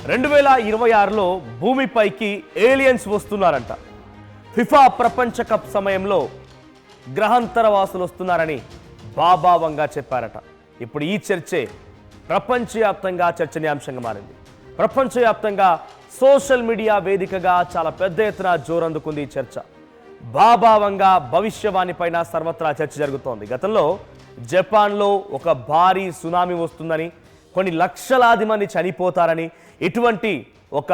2026లో భూమిపైకి aliens వస్తున్నారంట. FIFA ప్రపంచ cup సమయంలో గ్రహాంతరవాసులు వస్తున్నారని బాబా వంగా చెప్పారట. ఇప్పుడు ఈ చర్చే ప్రపంచవ్యాప్తంగా చర్చనీయాంశంగా మారింది. ప్రపంచవ్యాప్తంగా సోషల్ మీడియా వేదికగా చాలా పెద్ద ఎత్తున జోరందుకుంది ఈ చర్చ. బాబా వంగా భవిష్యవాణి పైన సర్వత్రా చర్చ జరుగుతోంది. గతంలో జపాన్లో ఒక భారీ సునామీ వస్తుందని, కొన్ని లక్షలాది మంది చనిపోతారని, ఇటువంటి ఒక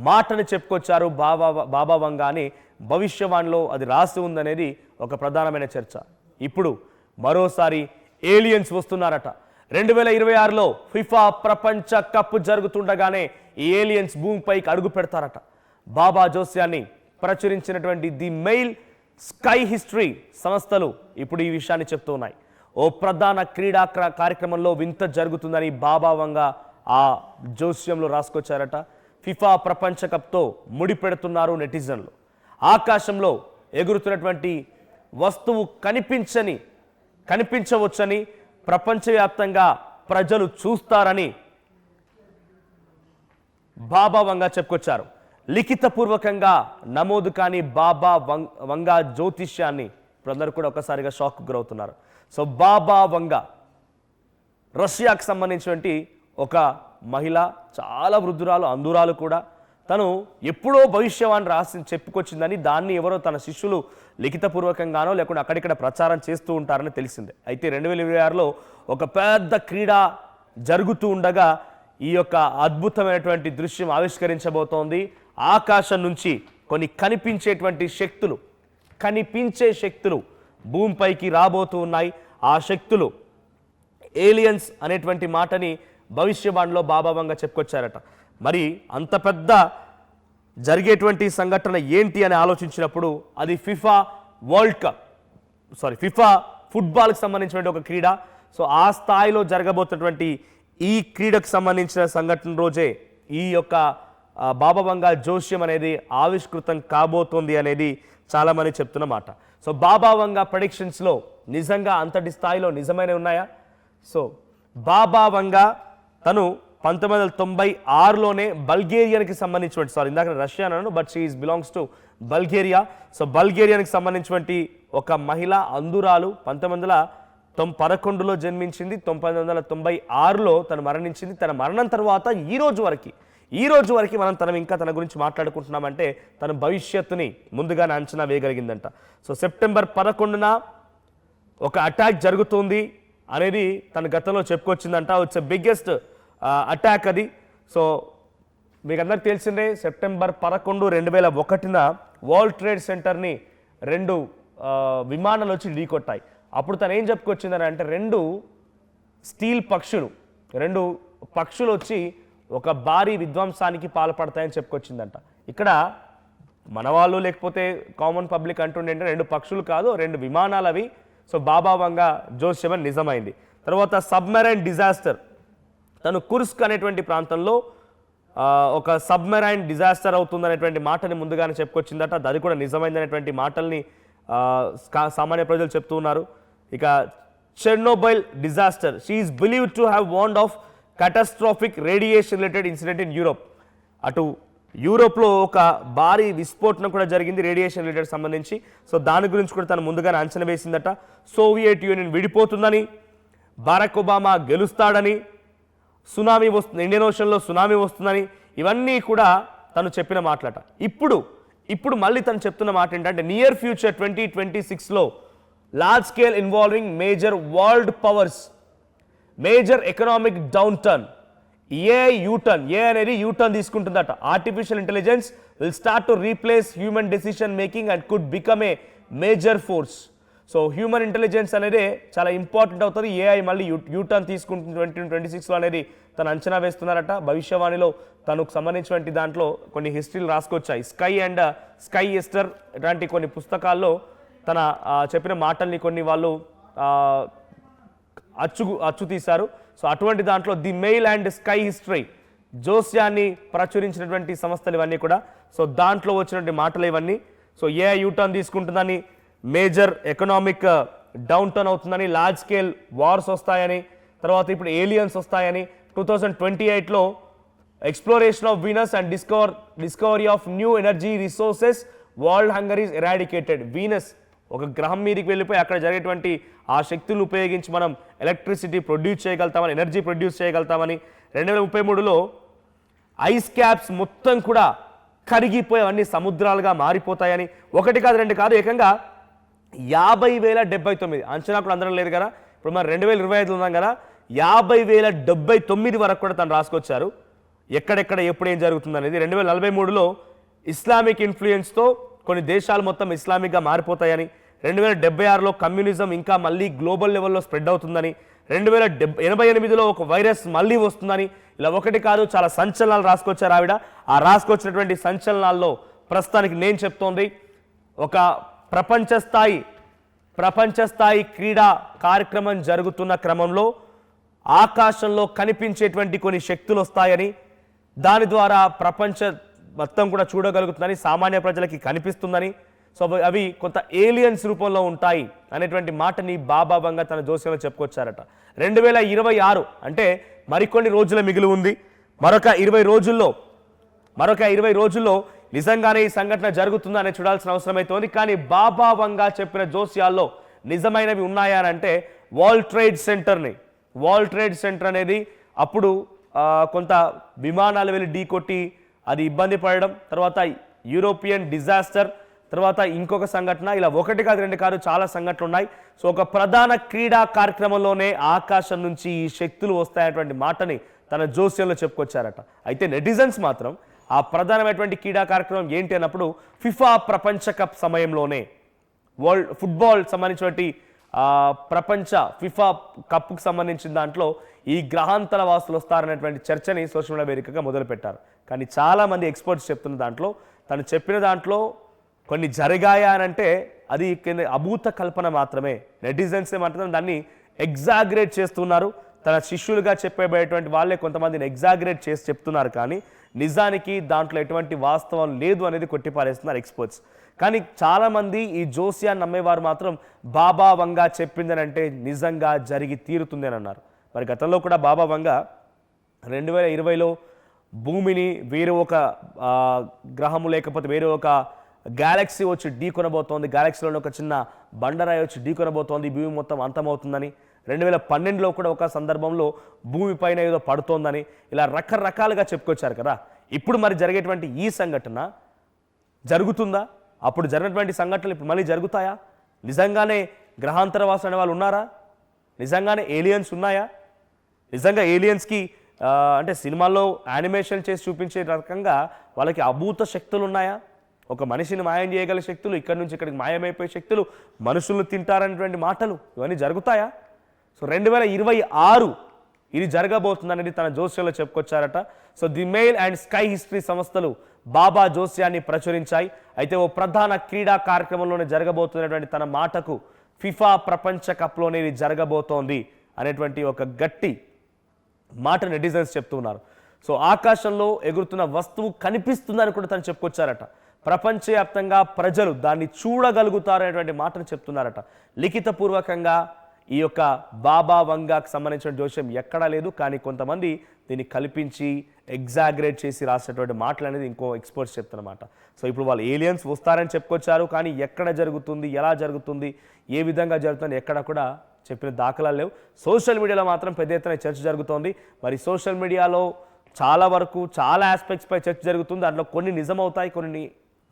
మాటను చెప్పుకొచ్చారు బాబా వంగా అని. భవిష్యవాణిలో అది రాసి ఉందనేది ఒక ప్రధానమైన చర్చ. ఇప్పుడు మరోసారి ఏలియన్స్ వస్తున్నారట. 2026లో ఫిఫా ప్రపంచ కప్ జరుగుతుండగానే ఈ ఏలియన్స్ భూమిపైకి అడుగు పెడతారట. బాబా జోస్యాన్ని ప్రచురించినటువంటి ది మెయిల్, స్కై హిస్టరీ సంస్థలు ఇప్పుడు ఈ విషయాన్ని చెప్తూ ఉన్నాయి. ఓ ప్రధాన క్రీడా కార్యక్రమంలో వింత జరుగుతుందని బాబా వంగా ఆ జోస్యంలో రాసుకొచ్చారట. ఫిఫా ప్రపంచ కప్తో ముడిపెడుతున్నారు నెటిజన్లు. ఆకాశంలో ఎగురుతున్నటువంటి వస్తువు కనిపించవచ్చని, ప్రపంచవ్యాప్తంగా ప్రజలు చూస్తారని బాబా వంగా చెప్పుకొచ్చారు. లిఖితపూర్వకంగా నమోదు కాని బాబా వంగా జ్యోతిష్యాన్ని ఇప్పుడు కూడా ఒకసారిగా షాక్ గురవుతున్నారు. సో బాబా వంగా రష్యాకు సంబంధించినటువంటి ఒక మహిళ, చాలా వృద్ధురాలు, అందురాలు కూడా. తను ఎప్పుడో భవిష్యవాణి రాసి చెప్పుకొచ్చిందని, దాన్ని ఎవరో తన శిష్యులు లిఖితపూర్వకంగానో లేకుండా అక్కడిక్కడ ప్రచారం చేస్తూ ఉంటారని తెలిసిందే. అయితే 2026లో ఒక పెద్ద క్రీడ జరుగుతూ ఉండగా ఈ యొక్క అద్భుతమైనటువంటి దృశ్యం ఆవిష్కరించబోతోంది. ఆకాశం నుంచి కొన్ని కనిపించే శక్తులు భూమిపైకి రాబోతూ ఉన్నాయి. ఆ శక్తులు ఏలియన్స్ అనేటువంటి మాటని భవిష్యవాణిలో బాబా వంగా చెప్పుకొచ్చారట. మరి అంత పెద్ద జరిగేటువంటి సంఘటన ఏంటి అని ఆలోచించినప్పుడు అది ఫిఫా ఫుట్బాల్కి సంబంధించినటువంటి ఒక క్రీడ. సో ఆ స్థాయిలో జరగబోతున్నటువంటి ఈ క్రీడకు సంబంధించిన సంఘటన రోజే ఈ యొక్క బాబా వంగా జోస్యం అనేది ఆవిష్కృతం కాబోతోంది అనేది చాలామంది చెప్తున్న మాట. సో బాబా వంగా ప్రెడిక్షన్స్లో నిజంగా అంతటి స్థాయిలో నిజమైన ఉన్నాయా? సో బాబా వంగా తను 1996లోనే బల్గేరియాకి సంబంధించినటువంటి, ఇందాక రష్యా అన్నాను, but she belongs to Bulgaria. So బల్గేరియాకి సంబంధించినటువంటి ఒక మహిళ, అందురాలు. 1911లో జన్మించింది, 1996లో తను మరణించింది. తన మరణం తర్వాత ఈ రోజు వరకు మనం తన గురించి మాట్లాడుకుంటున్నామంటే తన భవిష్యత్తుని ముందుగానే అంచనా వేయగలిగిందంట. సో సెప్టెంబర్ 11న ఒక అటాక్ జరుగుతుంది అనేది తన గతంలో చెప్పుకొచ్చిందంట. ఇట్స్ బిగ్గెస్ట్ అటాక్ అది. సో మీకు అందరికి తెలిసిందే, సెప్టెంబర్ 11, 2001న వరల్డ్ ట్రేడ్ సెంటర్ని 2 విమానాలు వచ్చి ఢీకొట్టాయి. అప్పుడు తను ఏం చెప్పుకొచ్చిందని అంటే, 2 స్టీల్ పక్షులు వచ్చి ఒక భారీ విధ్వంసానికి పాల్పడతాయని చెప్పుకొచ్చిందంట. ఇక్కడ మన వాళ్ళు లేకపోతే కామన్ పబ్లిక్ అంటుండే 2 పక్షులు కాదు, 2 విమానాలు అవి. సో బాబా వంగా జోస్యం నిజమైంది. తర్వాత సబ్మెరైన్ డిజాస్టర్, తను కుర్స్క్ అనేటువంటి ప్రాంతంలో ఒక సబ్మెరైన్ డిజాస్టర్ అవుతుందనేటువంటి మాటని ముందుగానే చెప్పుకొచ్చిందట. అది కూడా నిజమైందనేటువంటి మాటల్ని సామాన్య ప్రజలు చెప్తూ ఉన్నారు. ఇక Chernobyl disaster, she is believed to have warned of catastrophic radiation related incident in Europe. అటు యూరోప్లో ఒక భారీ విస్ఫోటనం కూడా జరిగింది రేడియేషన్ రిలేటెడ్ సంబంధించి. సో దాని గురించి కూడా తను ముందుగానే అంచనా వేసిందట. సోవియట్ యూనియన్ విడిపోతుందని, బారాక్ ఒబామా గెలుస్తాడని, సునామీ వస్తుంది, ఇండియన్ ఓషన్లో సునామీ వస్తుందని, ఇవన్నీ కూడా తను చెప్పిన మాటలట. ఇప్పుడు మళ్ళీ తను చెప్తున్న మాట ఏంటంటే, నియర్ ఫ్యూచర్ 2026లో large scale involving major world powers, major economic downturn, ఏ అనేది యూటర్న్ తీసుకుంటుందట. Artificial intelligence will start to replace human decision making and could become a major force. So human intelligence అనేది చాలా important అవుతుంది. AI మళ్ళీ U turn తీసుకుంటుంది 2026లో అనేది తను అంచనా వేస్తున్నారట. భవిష్యవాణిలో తనకు సంబంధించినటువంటి దాంట్లో కొన్ని హిస్టరీలు రాసుకొచ్చాయి. స్కై ఎస్టర్ ఇలాంటి కొన్ని పుస్తకాల్లో తన చెప్పిన మాటల్ని కొన్ని వాళ్ళు అచ్చు తీశారు. సో అటువంటి దాంట్లో the Mail and Sky History జోస్యాన్ని ప్రచురించినటువంటి సంస్థలు ఇవన్నీ కూడా. సో దాంట్లో వచ్చినటువంటి మాటలు ఇవన్నీ. సో ఏఐ యూటర్న్ తీసుకుంటుందని, మేజర్ ఎకనామిక్ డౌన్ టర్న్ అవుతుందని, లార్జ్ స్కేల్ వార్స్ వస్తాయని, తర్వాత ఇప్పుడు ఏలియన్స్ వస్తాయని, 2028లో exploration of Venus and discovery of new energy resources, world hunger is eradicated. Venus ఒక గ్రహం మీదకి వెళ్ళిపోయి అక్కడ జరిగేటువంటి ఆ శక్తులను ఉపయోగించి మనం ఎలక్ట్రిసిటీ ప్రొడ్యూస్ చేయగలుగుతామని, ఎనర్జీ ప్రొడ్యూస్ చేయగలుగుతామని. 2033లో ఐస్ క్యాప్స్ మొత్తం కూడా కరిగిపోయి అవన్నీ సముద్రాలుగా మారిపోతాయని. ఒకటి కాదు రెండు కాదు, ఏకంగా 50,079 అంచనా కూడా అందరం లేదు కదా. ఇప్పుడు మనం 2025 ఉన్నాం కదా, 50,079 వరకు కూడా తను రాసుకొచ్చారు ఎక్కడెక్కడ ఎప్పుడు ఏం జరుగుతుంది అనేది. 2043లో ఇస్లామిక్ ఇన్ఫ్లుయెన్స్తో కొన్ని దేశాలు మొత్తం ఇస్లామిక్గా మారిపోతాయని. 2076లో కమ్యూనిజం ఇంకా మళ్ళీ గ్లోబల్ లెవెల్లో స్ప్రెడ్ అవుతుందని. 2088లో ఒక వైరస్ మళ్ళీ వస్తుందని. ఇలా ఒకటి కాదు చాలా సంచలనాలు రాసుకొచ్చారు ఆవిడ. ఆ రాసుకొచ్చినటువంటి సంచలనాల్లో ప్రస్తుతానికి నేను చెప్తోంది, ఒక ప్రపంచ స్థాయి క్రీడా కార్యక్రమం జరుగుతున్న క్రమంలో ఆకాశంలో కనిపించేటువంటి కొన్ని శక్తులు వస్తాయని, దాని ద్వారా ప్రపంచ మొత్తం కూడా చూడగలుగుతుందని, సామాన్య ప్రజలకి కనిపిస్తుందని. సో అవి కొంత ఏలియన్స్ రూపంలో ఉంటాయి అనేటువంటి మాటని బాబా బంగా తన జోస్యంలో చెప్పుకొచ్చారట. 2026 అంటే మరికొన్ని రోజుల మిగిలి ఉంది. మరొక 20 రోజుల్లో నిజంగానే ఈ సంఘటన జరుగుతుందని చూడాల్సిన అవసరం అయితే ఉంది. కానీ బాబా బంగా చెప్పిన జోస్యాల్లో నిజమైనవి ఉన్నాయా అంటే వరల్డ్ ట్రేడ్ సెంటర్ అనేది అప్పుడు కొంత విమానాలు వెళ్ళి ఢీకొట్టి అది ఇబ్బంది పడడం, తర్వాత యూరోపియన్ డిజాస్టర్, తర్వాత ఇంకొక సంఘటన, ఇలా ఒకటి కాదు రెండు కాదు చాలా సంఘటనలు ఉన్నాయి. సో ఒక ప్రధాన క్రీడా కార్యక్రమంలోనే ఆకాశం నుంచి ఈ శక్తులు వస్తాయనేటువంటి మాటని తన జోస్యంలో చెప్పుకొచ్చారట. అయితే నెటిజన్స్ మాత్రం ఆ ప్రధానమైనటువంటి క్రీడా కార్యక్రమం ఏంటి అన్నప్పుడు ఫిఫా ప్రపంచ కప్ సమయంలోనే వరల్డ్ ఫుట్బాల్ సంబంధించినటువంటి ప్రపంచ ఫిఫా కప్కు సంబంధించిన దాంట్లో ఈ గ్రహాంతర వాసులు వస్తారనేటువంటి చర్చని సోషల్ మీడియా వేదికగా మొదలుపెట్టారు. కానీ చాలామంది ఎక్స్పర్ట్స్ చెప్తున్న దాంట్లో, తను చెప్పిన దాంట్లో కొన్ని జరిగాయా అని అంటే అది అభూత కల్పన మాత్రమే. నెటిజన్స్ ఏమంటున్నారు, దాన్ని ఎగ్జాగ్రేట్ చేస్తున్నారు. తన శిష్యులుగా చెప్పేటువంటి వాళ్ళే కొంతమందిని ఎగ్జాగ్రేట్ చేసి చెప్తున్నారు, కానీ నిజానికి దాంట్లో ఎటువంటి వాస్తవం లేదు అనేది కొట్టిపారేస్తున్నారు ఎక్స్పర్ట్స్. కానీ చాలామంది ఈ జోస్యాన్ని నమ్మేవారు మాత్రం బాబా వంగా చెప్పిందని అంటే నిజంగా జరిగి తీరుతుంది అని అన్నారు. మరి గతంలో కూడా బాబా వంగా 2020లో భూమిని వేరే ఒక గ్రహము లేకపోతే వేరే ఒక గ్యాలక్సీ వచ్చి ఢీకొనబోతోంది, గ్యాలక్సీలోని ఒక చిన్న బండరాయి వచ్చి ఢీకొనబోతోంది, భూమి మొత్తం అంతమవుతుందని. 2012లో కూడా ఒక సందర్భంలో భూమి పైన ఏదో పడుతోందని, ఇలా రకరకాలుగా చెప్పుకొచ్చారు కదా. ఇప్పుడు మరి జరిగేటువంటి ఈ సంఘటన జరుగుతుందా? అప్పుడు జరిగినటువంటి సంఘటనలు ఇప్పుడు మళ్ళీ జరుగుతాయా? నిజంగానే గ్రహాంతరవాసులు అనే వాళ్ళు ఉన్నారా? నిజంగానే ఏలియన్స్ ఉన్నాయా? నిజంగా ఏలియన్స్కి అంటే సినిమాల్లో యానిమేషన్ చేసి చూపించే రకంగా వాళ్ళకి అభూత శక్తులు ఉన్నాయా? ఒక మనిషిని మాయం చేయగల శక్తులు, ఇక్కడి నుంచి ఇక్కడికి మాయమైపోయే శక్తులు, మనుషులను తింటారనేటువంటి మాటలు ఇవన్నీ జరుగుతాయా? సో 2026 ఇది జరగబోతుందనేది తన జోస్యంలో చెప్పుకొచ్చారట. So the Mail and Sky History సంస్థలు బాబా జోస్యాన్ని ప్రచురించాయి. అయితే ఓ ప్రధాన క్రీడా కార్యక్రమంలోనే జరగబోతున్నటువంటి తన మాటకు ఫిఫా ప్రపంచ కప్లోనే ఇది జరగబోతోంది అనేటువంటి ఒక గట్టి మాట నెటిజన్స్ చెప్తున్నారు. సో ఆకాశంలో ఎగురుతున్న వస్తువు కనిపిస్తుందని కూడా తను చెప్పుకొచ్చారట. ప్రపంచవ్యాప్తంగా ప్రజలు దాన్ని చూడగలుగుతారు అనేటువంటి మాటను చెప్తున్నారట. లిఖితపూర్వకంగా ఈ యొక్క బాబా వంగాకు సంబంధించిన జోస్యం ఎక్కడా లేదు, కానీ కొంతమంది దీన్ని కల్పించి ఎగ్జాగ్రేట్ చేసి రాసేటువంటి మాటలు అనేది ఇంకో ఎక్స్పర్ట్స్ చెప్తున్నమాట. సో ఇప్పుడు వాళ్ళు ఏలియన్స్ వస్తారని చెప్పుకొచ్చారు, కానీ ఎక్కడ జరుగుతుంది, ఎలా జరుగుతుంది, ఏ విధంగా జరుగుతుంది ఎక్కడ కూడా చెప్పిన దాఖలాలు లేవు. సోషల్ మీడియాలో మాత్రం పెద్ద ఎత్తున చర్చ జరుగుతోంది. మరి సోషల్ మీడియాలో చాలా వరకు చాలా ఆస్పెక్ట్స్పై చర్చ జరుగుతుంది. దాంట్లో కొన్ని నిజమవుతాయి, కొన్ని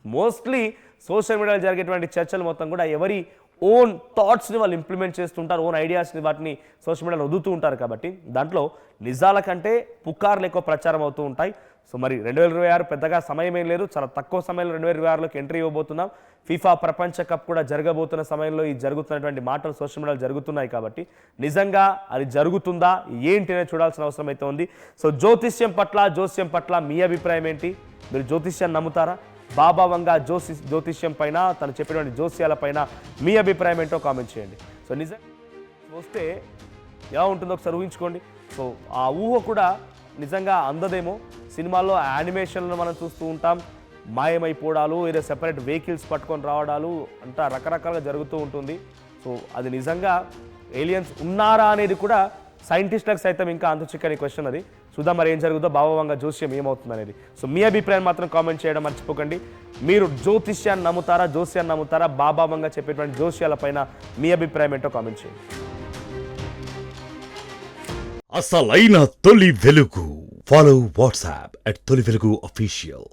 మోస్ట్లీ సోషల్ మీడియాలో జరిగేటువంటి చర్చలు మొత్తం కూడా ఎవరి ఓన్ థాట్స్ని వాళ్ళు ఇంప్లిమెంట్ చేస్తుంటారు, ఓన్ ఐడియాస్ని వాటిని సోషల్ మీడియాలో వదులుతూ ఉంటారు. కాబట్టి దాంట్లో నిజాల కంటే పుకార్లు ఎక్కువ ప్రచారం అవుతూ ఉంటాయి. సో మరి 2026 పెద్దగా సమయం ఏం లేదు, చాలా తక్కువ సమయంలో 2026లోకి ఎంట్రీ ఇవ్వబోతున్నాం. ఫిఫా ప్రపంచ కప్ కూడా జరగబోతున్న సమయంలో ఈ జరుగుతున్నటువంటి మాటలు సోషల్ మీడియాలో జరుగుతున్నాయి. కాబట్టి నిజంగా అది జరుగుతుందా ఏంటి అనేది చూడాల్సిన అవసరం అయితే ఉంది. సో జోతిష్యం పట్ల మీ అభిప్రాయం ఏంటి? మీరు జ్యోతిష్యాన్ని నమ్ముతారా? బాబా వంగా జ్యోతిష్యం పైన, తను చెప్పినటువంటి జోస్యాల పైన మీ అభిప్రాయం ఏంటో కామెంట్ చేయండి. సో నిజంగా వస్తే ఎలా ఉంటుందో ఒకసారి ఊహించుకోండి. సో ఆ ఊహ కూడా నిజంగా అందదేమో. సినిమాల్లో యానిమేషన్లను మనం చూస్తూ ఉంటాం, మాయమైపోవడాలు, ఏదో సెపరేట్ వెహికల్స్ పట్టుకొని రావడాలు అంతా రకరకాలుగా జరుగుతూ ఉంటుంది. సో అది నిజంగా ఏలియన్స్ ఉన్నారా అనేది కూడా సైంటిస్టులకు సైతం ఇంకా అంతు చిక్కని క్వశ్చన్ అది. చూద్దాం మరి ఏం జరుగుతుందో, బాబా వంగ జోస్యం ఏమవుతుంది అనేది. సో మీ అభిప్రాయం మాత్రం కామెంట్ చేయడం మర్చిపోకండి. మీరు జ్యోతిష్యాన్ని నమ్ముతారా, జోస్యాన్ని నమ్ముతారా, బాబా వంగ చెప్పేటువంటి జోస్యాల పైన మీ అభిప్రాయం ఏంటో కామెంట్ చేయండి. అసలైన తొలి వెలుగు. ఫాలో వాట్సాప్ @తొలి వెలుగు official.